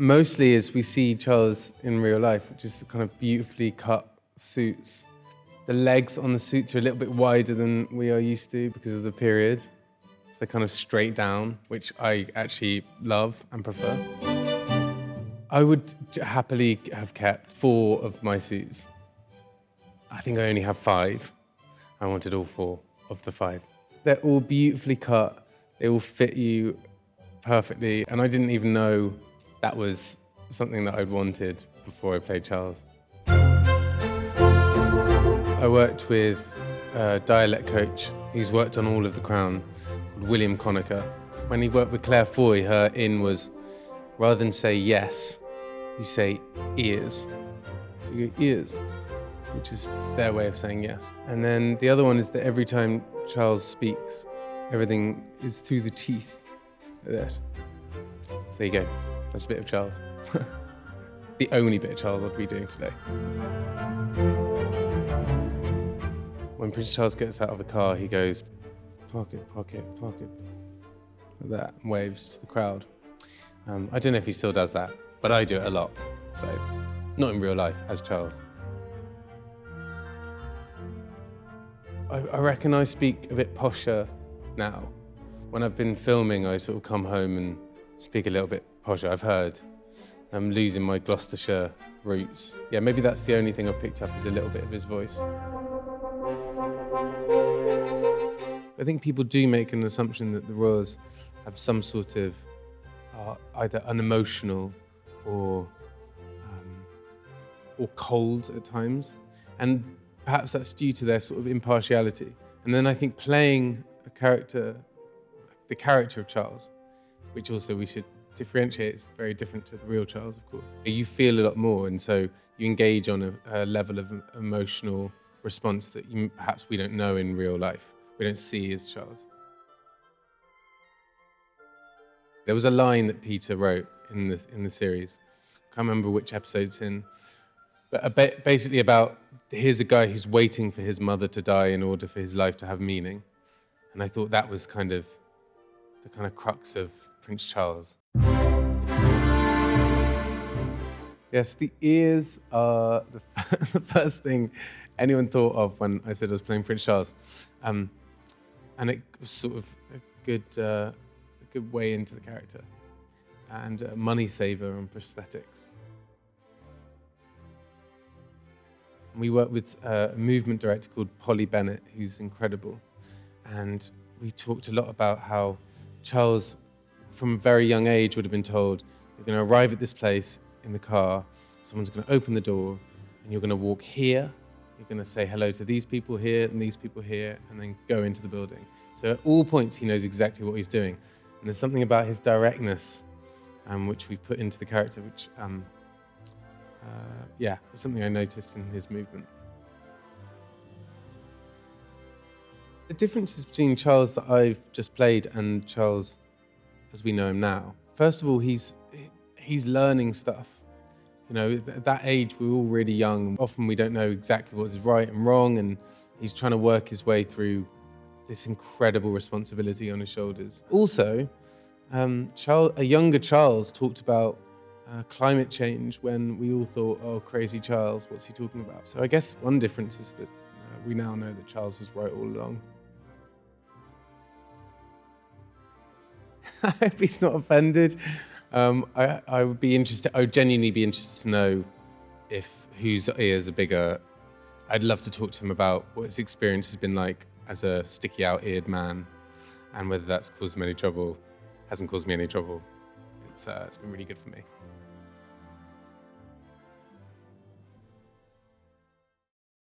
mostly is we see Charles in real life, which is kind of beautifully cut suits. The legs on the suits are a little bit wider than we are used to because of the period. So they're kind of straight down, which I actually love and prefer. I would happily have kept 4 of my suits. I think I only have 5. I wanted all 4 of the 5. They're all beautifully cut. They all fit you perfectly. And I didn't even know that was something that I'd wanted before I played Charles. I worked with a dialect coach. He's worked on all of The Crown, called William Conacher. When he worked with Claire Foy, her in was, rather than say yes, you say ears. So you go ears, which is their way of saying yes. And then the other one is that every time Charles speaks, everything is through the teeth, like that. So there you go, that's a bit of Charles. The only bit of Charles I'll be doing today. When Prince Charles gets out of the car, he goes, "Park it, park it, park it," like that, and waves to the crowd. I don't know if he still does that, but I do it a lot. So, not in real life, as Charles. I reckon I speak a bit posher now. When I've been filming, I sort of come home and speak a little bit posher. I've heard I'm losing my Gloucestershire roots. Yeah, maybe that's the only thing I've picked up is a little bit of his voice. I think people do make an assumption that the royals have some sort of either unemotional or cold at times, and perhaps that's due to their sort of impartiality. And then I think playing a character, the character of Charles, which also we should differentiate, it's very different to the real Charles, of course. You feel a lot more, and so you engage on a level of emotional response that perhaps we don't know in real life. We don't see as Charles. There was a line that Peter wrote in the series. I can't remember which episode it's in, but basically about here's a guy who's waiting for his mother to die in order for his life to have meaning. And I thought that was kind of the kind of crux of Prince Charles. Yes, the ears are the first thing anyone thought of when I said I was playing Prince Charles. And it was sort of a good way into the character, and a money saver on prosthetics. We worked with a movement director called Polly Bennett, who's incredible. And we talked a lot about how Charles, from a very young age, would have been told, you're going to arrive at this place in the car, someone's going to open the door, and you're going to walk here, you're going to say hello to these people here and these people here, and then go into the building. So at all points, he knows exactly what he's doing. And there's something about his directness, which we've put into the character, which, it's something I noticed in his movement. The differences between Charles that I've just played and Charles as we know him now. First of all, he's learning stuff. You know, at that age, we're all really young. Often we don't know exactly what is right and wrong, and he's trying to work his way through this incredible responsibility on his shoulders. Also, a younger Charles talked about climate change when we all thought, oh, crazy Charles, what's he talking about? So I guess one difference is that we now know that Charles was right all along. I hope he's not offended. I would genuinely be interested to know whose ears are bigger. I'd love to talk to him about what his experience has been like as a sticky out-eared man, and whether that's caused him any trouble, hasn't caused me any trouble. It's been really good for me.